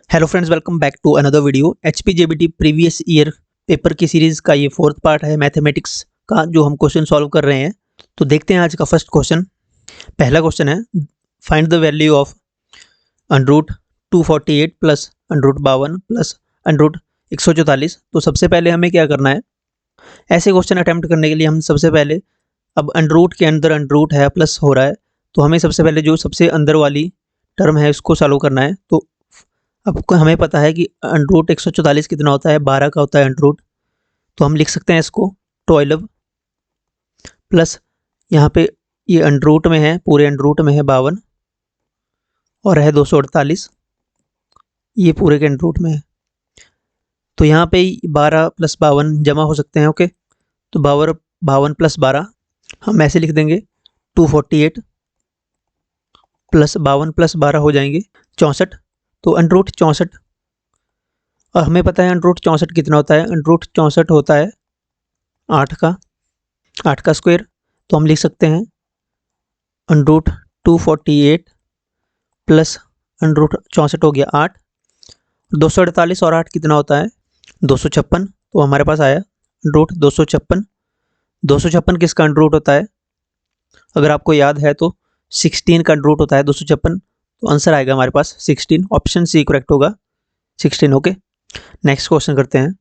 Hello friends, welcome back to another video. HPJBT previous year paper की series का ये fourth part है mathematics का, जो हम क्वेश्चन सॉल्व कर रहे हैं। तो देखते हैं आज का फर्स्ट क्वेश्चन। पहला क्वेश्चन है, find the value of under root 248 plus under root 52 plus under root 144। तो सबसे पहले हमें क्या करना है, ऐसे क्वेश्चन अटैम्प्ट करने के लिए हम सबसे पहले, अब अंडरूट के अंदर अंडरूट है प्लस हो रहा है, तो हमें सबसे पहले जो सबसे अंदर वाली टर्म है उसको सॉल्व करना है। तो अब हमें पता है कि अंडरूट 144 कितना होता है, 12 का होता है अंडरूट। तो हम लिख सकते हैं इसको 12 प्लस, यहाँ पे ये अंडरूट में है, पूरे अंडरूट में है 52 और है 248, ये पूरे के अंडरूट में है। तो यहाँ पे 12 प्लस 52 जमा हो सकते हैं। ओके, तो 52 प्लस 12 हम ऐसे लिख देंगे 248 प्लस 52 प्लस 12 हो जाएंगे 64। तो अंडरूट 64, और हमें पता है अंडरूट 64 कितना होता है, अंडरूट 64 होता है 8 का स्क्वायर। तो हम लिख सकते हैं अंडरूट 248 प्लस अंडरूट 64 हो गया 8, 248 और 8 कितना होता है 256। तो हमारे पास आया अंडरूट 256। 256 किसका अंडरूट होता है, अगर आपको याद है तो 16 का अंडरूट होता है 256। तो आंसर आएगा हमारे पास 16, ऑप्शन सी करेक्ट होगा 16। ओके, नेक्स्ट क्वेश्चन करते हैं।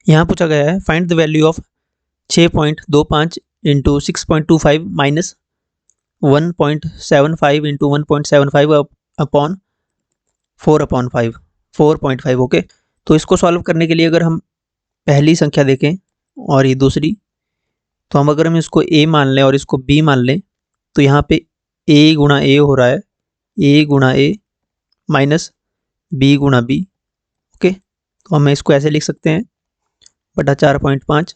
यहाँ पूछा गया है, find the value of 6.25 into 6.25 minus 1.75 into 1.75 upon 4/5 4.5। Okay, तो इसको सॉल्व करने के लिए अगर हम पहली संख्या देखें और ये दूसरी, तो अगर हम इसको a मान लें और इसको b मान लें, तो यहाँ पे a गुणा a हो रहा है, a गुणा a माइनस b गुणा b। ओके, तो हम इसको ऐसे लिख सकते हैं बटा 4.5।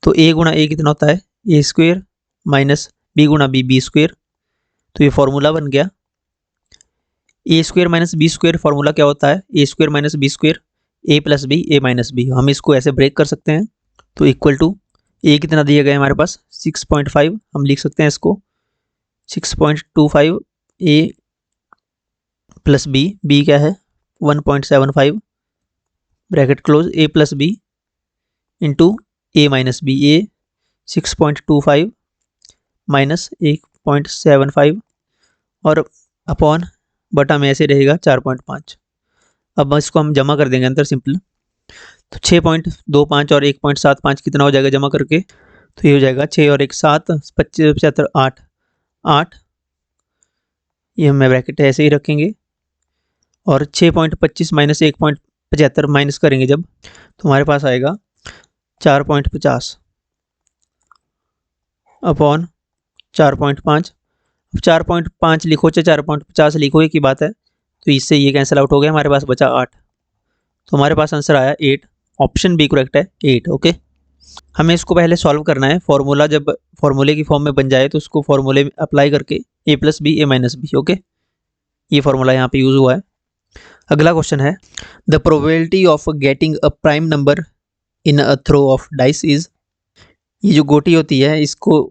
तो a गुणा a कितना होता है a स्क्वेयर माइनस b गुणा b b स्क्वेयर। तो ये फॉर्मूला बन गया a square minus b square. Formula क्या होता है a square minus b square, a plus b a minus b। हम इसको ऐसे ब्रेक कर सकते हैं। तो इक्वल टू a कितना दिया गया है हमारे पास 6.5, हम लिख सकते हैं इसको 6.25 a प्लस b क्या है 1.75 bracket close, a plus b into a minus b, a 6.25 minus 1.75 और अपॉन बटा में ऐसे रहेगा 4.5। अब इसको हम जमा कर देंगे अंदर सिंपल। तो 6.25 और 1.75 कितना हो जाएगा जमा करके, तो ये हो जाएगा 6 और 1 7, 25 75 8 8, ये हम ब्रैकेट ऐसे ही रखेंगे। और 6.25 माइनस 1.75 माइनस करेंगे जब, तो हमारे पास आएगा 4.50 अपॉन 4.5। 4.5 लिखो चाहे 4.50 लिखो, एक ही बात है। तो इससे ये कैंसिल आउट हो गया, हमारे पास बचा 8। तो हमारे पास आंसर आया 8, ऑप्शन बी करेक्ट है 8। ओके, हमें इसको पहले सॉल्व करना है। फॉर्मूला जब फॉर्मूले की फॉर्म में बन जाए तो उसको फॉर्मूले में अप्लाई करके a plus B a minus B. Okay, ये फॉर्मूला यहाँ पे यूज हुआ है। अगला क्वेश्चन है, the probability of getting a prime number in a throw of dice is. ये जो गोटी होती है इसको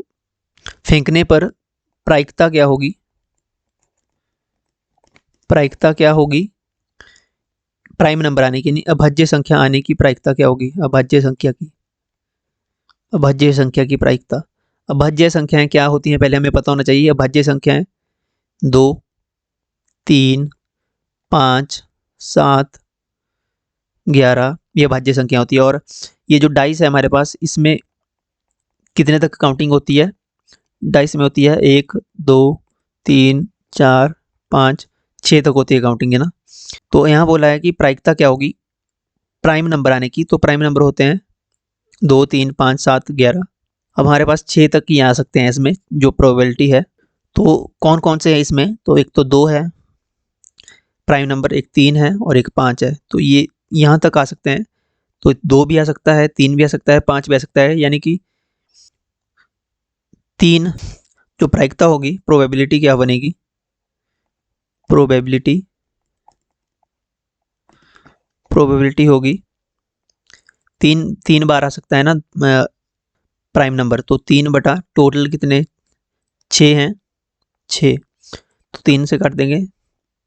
फेंकने पर प्रायिकता क्या होगी, प्रायिकता क्या होगी प्राइम नंबर आने की, नहीं अभाज्य संख्या आने की प्रायिकता क्या होगी, अभाज्य संख्या की, अभाज्य संख्या की प्रायिकता। अभाज्य संख्याएं क्या होती हैं पहले हमें पता होना चाहिए। अभाज्य संख्याएं 2 3 5 7 11 ये अभाज्य संख्या होती है। और ये जो डाइस है हमारे पास, इसमें कितने तक काउंटिंग होती है, डाइस में होती है 1 2 3 4 5 6 तक होती है काउंटिंग, है ना। तो यहाँ बोला है कि प्रायिकता क्या होगी प्राइम नंबर आने की। तो प्राइम नंबर होते हैं 2 3 5 7 11। अब हमारे पास 6 तक ही आ सकते हैं इसमें जो प्रोबेबिलिटी है। तो कौन कौन से है इसमें, तो एक तो 2 है प्राइम नंबर, एक 3 है और एक 5 है। तो ये यहाँ तक आ सकते हैं। तो 2 भी आ सकता है, 3 भी आ सकता है, 5 भी आ सकता है। यानी कि 3 जो प्रायिकता होगी, प्रोबेबिलिटी क्या बनेगी, प्रोबेबिलिटी होगी 3 बार आ सकता है ना प्राइम नंबर। तो 3 बटा टोटल कितने 6 हैं 6, तो 3 से काट देंगे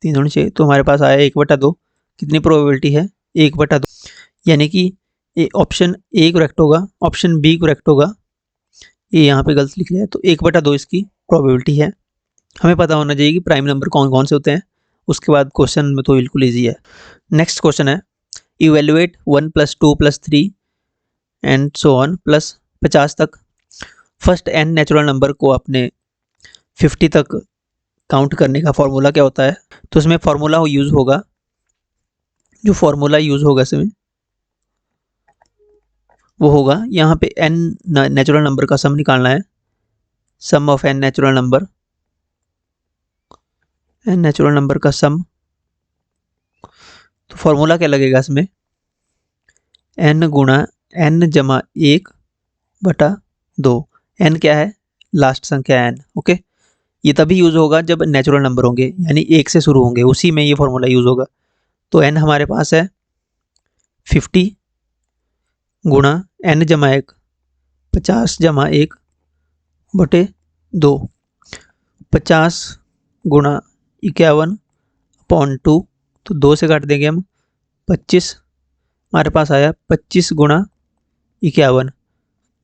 3 दूनी 6। तो हमारे पास आया 1/2 कितनी प्रोबेबिलिटी है, 1/2, यानी कि ऑप्शन ए करेक्ट होगा, ऑप्शन बी करेक्ट होगा, ये यहाँ पे गलत लिख लिया है, तो 1/2 इसकी प्रोबेबिलिटी है। हमें पता होना चाहिए कि प्राइम नंबर कौन कौन से होते हैं, उसके बाद क्वेश्चन में तो बिल्कुल ईजी है। नेक्स्ट क्वेश्चन है, evaluate 1 + 2 + 3 and so on plus 50 तक फर्स्ट n नेचुरल नंबर को आपने 50 तक काउंट करने का फॉर्मूला क्या होता है। तो इसमें फॉर्मूला यूज़ होगा, जो फॉर्मूला यूज़ होगा इसमें वो होगा, यहाँ पे n नेचुरल नंबर का सम निकालना है, sum of n natural number, n natural number का सम। तो फॉर्मूला क्या लगेगा इसमें, n गुणा n जमा 1/2, n क्या है, लास्ट संख्या n, ओके। ये तभी यूज़ होगा जब नेचुरल नंबर होंगे, यानी 1 से शुरू होंगे, उसी में ये फॉर्मूला यूज़ होगा। तो n हमारे पास है 50 गुणा n जमा 1, 50 जमा 1/2, 50 गुणा 51/2, तो 2 से काट देंगे हम, 25 हमारे पास आया, 25 गुणा 51,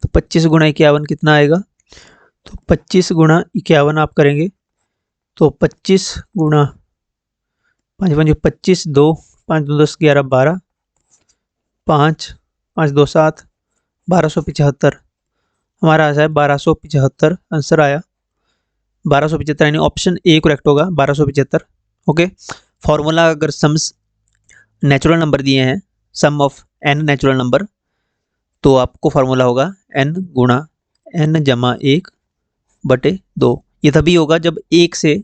तो 25 गुणा 51 कितना आएगा, तो 25 गुणा 51 आप करेंगे तो 25 गुणा 5 5 25, 2 5 2 10 11 12, 5 5 2 7, 1275 हमारा आया है, 1275 आंसर आया, 1275 यानी ऑप्शन ए करेक्ट होगा, 1275, ओके। फॉर्मूला अगर सम्स नेचुरल नंबर दिए हैं, सम ऑफ n नेचुरल नंबर, तो आपको फार्मूला होगा n गुणा n जमा 1/2। ये तभी होगा जब 1 से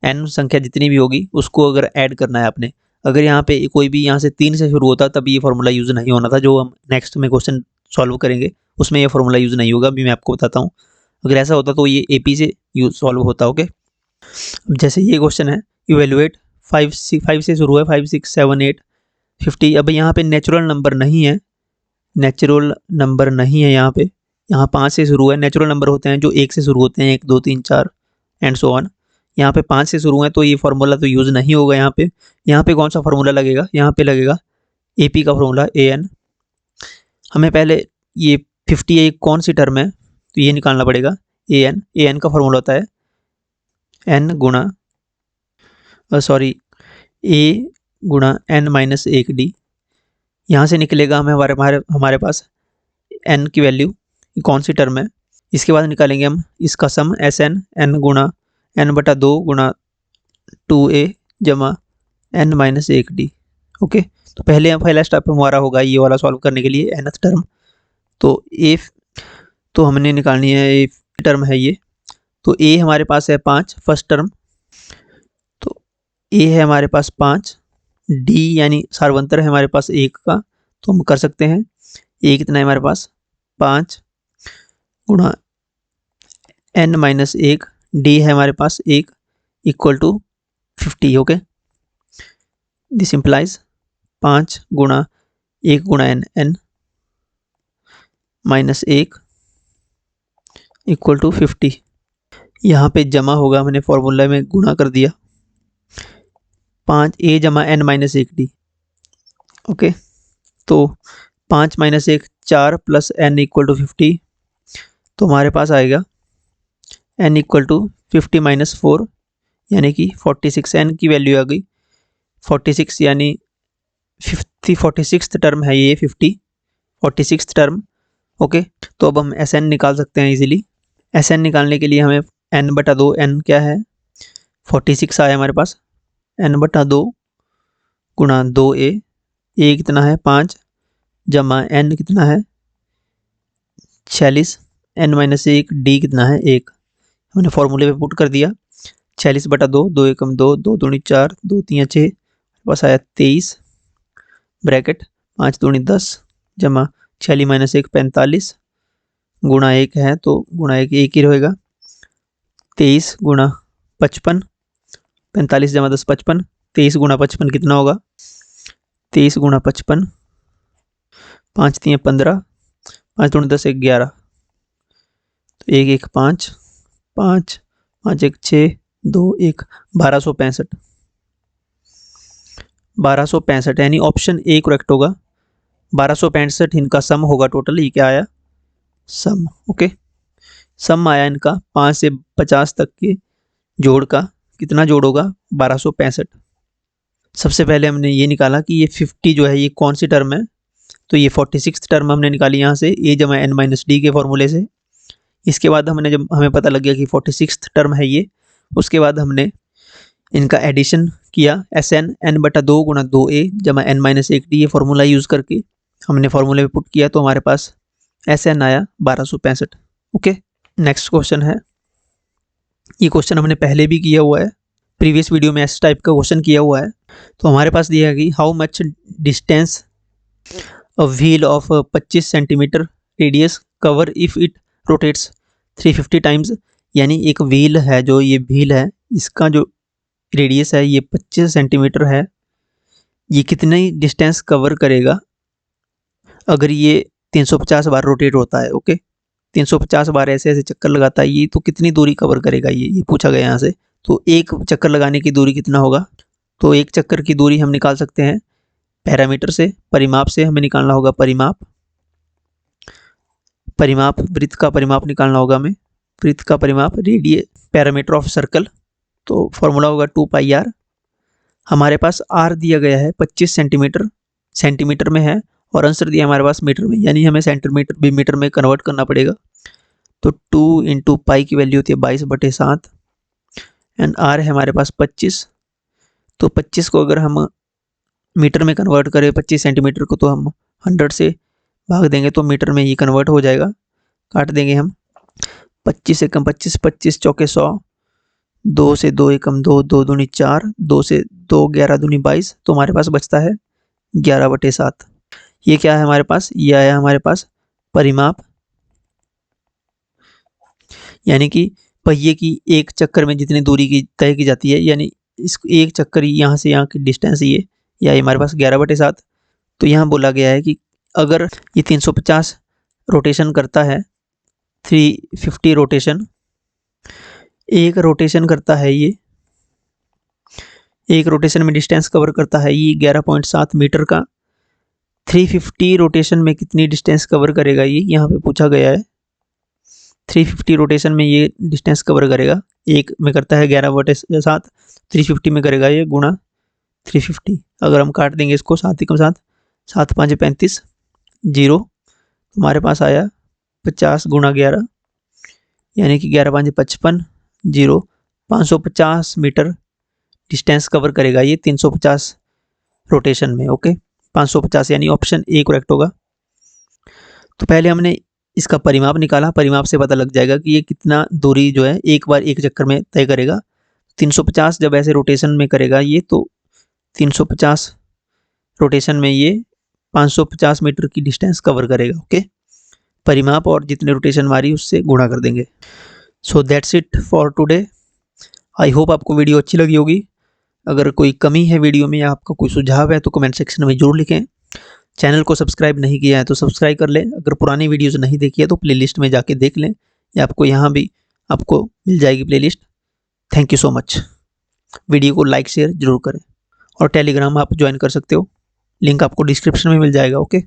n संख्या जितनी भी होगी उसको अगर ऐड करना है आपने। अगर यहाँ पे कोई भी यहाँ से 3 से शुरू होता तब ये फार्मूला यूज़ नहीं होना था, जो हम नेक्स्ट में क्वेश्चन सॉल्व करेंगे उसमें ये फार्मूला यूज़ नहीं होगा, अभी मैं आपको बताता हूँ। अगर ऐसा होता तो ये AP से यूज सॉल्व होता, ओके। अब जैसे ये क्वेश्चन है, इवेलुएट 5 से शुरू है, 5 6 7 8 50। अब यहाँ पे नेचुरल नंबर नहीं है, नेचुरल नंबर नहीं है यहाँ पे, यहाँ 5 से शुरू है। नेचुरल नंबर होते हैं जो 1 से शुरू होते हैं, 1 2 3 4 एंड सो ऑन। यहाँ पे 5 से शुरू है तो ये फार्मूला तो यूज़ नहीं होगा यहाँ पे। यहाँ पे कौन सा फार्मूला लगेगा, यहाँ पे लगेगा AP का फार्मूला AN। हमें पहले ये 50 कौन सी टर्म है तो ये निकालना पड़ेगा, AN का फार्मूला होता है N गुणा सॉरी A गुणा N-1D। यहाँ से निकलेगा हमें हमारे पास n की वैल्यू कौन सी टर्म है, इसके बाद निकालेंगे हम इसका सम SN n गुणा n/2 गुणा 2A जमा N-1D, ओके। तो पहला स्टेप हमारा होगा ये वाला सॉल्व करने के लिए nth टर्म। तो हमने निकालनी है ए टर्म है ये, तो A हमारे पास है 5 फर्स्ट टर्म, तो A है हमारे पास 5, D यानी सार्वंतर है हमारे पास 1 का, तो हम कर सकते हैं A कितना है हमारे पास 5 गुणा N-1, D है हमारे पास 1 equal to 50, okay. This implies 5 गुणा 1 गुणा N -1 इक्वल टू 50। यहाँ पे जमा होगा, मैंने फॉर्मूला में गुणा कर दिया, 5A जमा N-1D, ओके। तो 5 - 1 4 प्लस N इक्वल टू 50, तो हमारे पास आएगा N इक्वल टू 50 - 4 यानी कि 46। N की वैल्यू आ गई 46, यानी 46th टर्म है ये, 46th टर्म, ओके। तो अब हम SN निकाल सकते हैं इजीली। SN निकालने के लिए हमें n/2, n क्या है 46 आया हमारे पास, n/2 गुणा 2A, A कितना है 5 जमा N कितना है 46, N-1 D कितना है 1, हमने फॉर्मूले पे पुट कर दिया। 46/2, 2 एकम 2, 2 दूनी 4, 2 3 6, बस आया 23 ब्रैकेट 5 दूनी 10 जमा 46 - 1 45 गुणा 1 है तो गुणा 1 1 ही रहेगा, 23 गुणा 55, 45 जमा 10 55, 23 गुणा 55 कितना होगा 23 गुणा 55, 5 3 15, 5 दूनी 10 11, तो 1 1 5 5 5 1 6 2 1 1265। 1265, यानी ऑप्शन ए करेक्ट होगा। 1265 इनका सम होगा टोटल, ये क्या आया सम। ओके, सम आया इनका 5 से 50 तक के जोड़ का, कितना जोड़ होगा 1265। सबसे पहले हमने ये निकाला कि ये 50 जो है ये कौन सी टर्म है, तो ये 46 टर्म हमने निकाली यहाँ से a जमा n माइनस डी के फॉर्मूले से। इसके बाद हमने जब हमें पता लग गया कि 46 टर्म है ये, उसके बाद हमने इनका एडिशन किया SN n बटा 2 गुणा 2a जमा n माइनस 1 डी, ये फॉर्मूला यूज़ करके हमने फॉर्मूले में पुट किया तो हमारे पास SN आया 1265। ओके, नेक्स्ट क्वेश्चन है, ये क्वेश्चन हमने पहले भी किया हुआ है, प्रीवियस वीडियो में इस टाइप का क्वेश्चन किया हुआ है। तो हमारे पास दिया है कि how much distance a wheel of 25 centimetre radius cover if it rotates 350 times, यानी एक व्हील है, जो ये व्हील है इसका जो रेडियस है ये 25 सेंटीमीटर है, ये कितनी डिस्टेंस कवर करेगा अगर ये 350 बार रोटेट होता है। ओके, 350 बार ऐसे ऐसे चक्कर लगाता है ये, तो कितनी दूरी कवर करेगा ये पूछा गया यहाँ से। तो एक चक्कर लगाने की दूरी कितना होगा, तो एक चक्कर की दूरी हम निकाल सकते हैं पैरामीटर से, परिमाप से हमें निकालना होगा परिमाप वृत्त का परिमाप निकालना होगा हमें, वृत्त का परिमाप रेडियस पैरामीटर ऑफ सर्कल, तो फॉर्मूला होगा 2 पाई r। हमारे पास r दिया गया है 25 सेंटीमीटर, सेंटीमीटर में है, और आंसर दिया हमारे पास मीटर में, यानी हमें सेंटीमीटर भी मीटर में कन्वर्ट करना पड़ेगा। तो 2 इंटू पाई की वैल्यू होती है 22/7 एंड r है हमारे पास 25। तो 25 को अगर हम मीटर में कन्वर्ट करें 25 सेंटीमीटर को, तो हम 100 से भाग देंगे तो मीटर में ये कन्वर्ट हो जाएगा। काट देंगे हम, 25 एकम 25, 25 चौके 100, 2 से 2 एकम 2, 2 दूनी 4, 2 से 2 11 दूनी 22, तो हमारे पास बचता है 11/7। ये क्या है हमारे पास, ये आया हमारे पास परिमाप, यानी कि पहिए की एक चक्कर में जितनी दूरी की तय की जाती है, यानी इस एक चक्कर यहाँ से यहाँ की डिस्टेंस ये, या हमारे पास 11/7। तो यहाँ बोला गया है कि अगर ये 350 रोटेशन करता है, 350 रोटेशन, एक रोटेशन करता है ये, एक रोटेशन में डिस्टेंस कवर करता है ये 11.7 मीटर का, 350 रोटेशन में कितनी डिस्टेंस कवर करेगा ये यहाँ पे पूछा गया है। 350 रोटेशन में ये डिस्टेंस कवर करेगा, एक में करता है 11/7, 350 में करेगा ये गुणा 350। अगर हम काट देंगे इसको 7 एकम 7, 7 5 35, 0, हमारे पास आया 50 गुणा 11, यानी कि 11 5 55, 0, 550 मीटर डिस्टेंस कवर करेगा ये 350 रोटेशन में। ओके, 550 यानी ऑप्शन ए करेक्ट होगा। तो पहले हमने इसका परिमाप निकाला, परिमाप से पता लग जाएगा कि ये कितना दूरी जो है एक बार एक चक्कर में तय करेगा। 350 जब ऐसे रोटेशन में करेगा ये, तो 350 रोटेशन में ये 550 मीटर की डिस्टेंस कवर करेगा। ओके, परिमाप और जितने रोटेशन मारी उससे गुणा कर देंगे। So that's it for today. I hope आपको वीडियो अच्छी लगी होगी। अगर कोई कमी है वीडियो में या आपका कोई सुझाव है तो कमेंट सेक्शन में जरूर लिखें। चैनल को सब्सक्राइब नहीं किया है तो सब्सक्राइब कर लें। अगर पुरानी वीडियोज़ नहीं देखी है तो प्लेलिस्ट में जाके देख लें, या आपको यहाँ भी आपको मिल जाएगी playlist. Thank you so much. Video को लाइक शेयर जरूर करें, और टेलीग्राम आप ज्वाइन कर सकते हो, लिंक आपको डिस्क्रिप्शन में मिल जाएगा। ओके।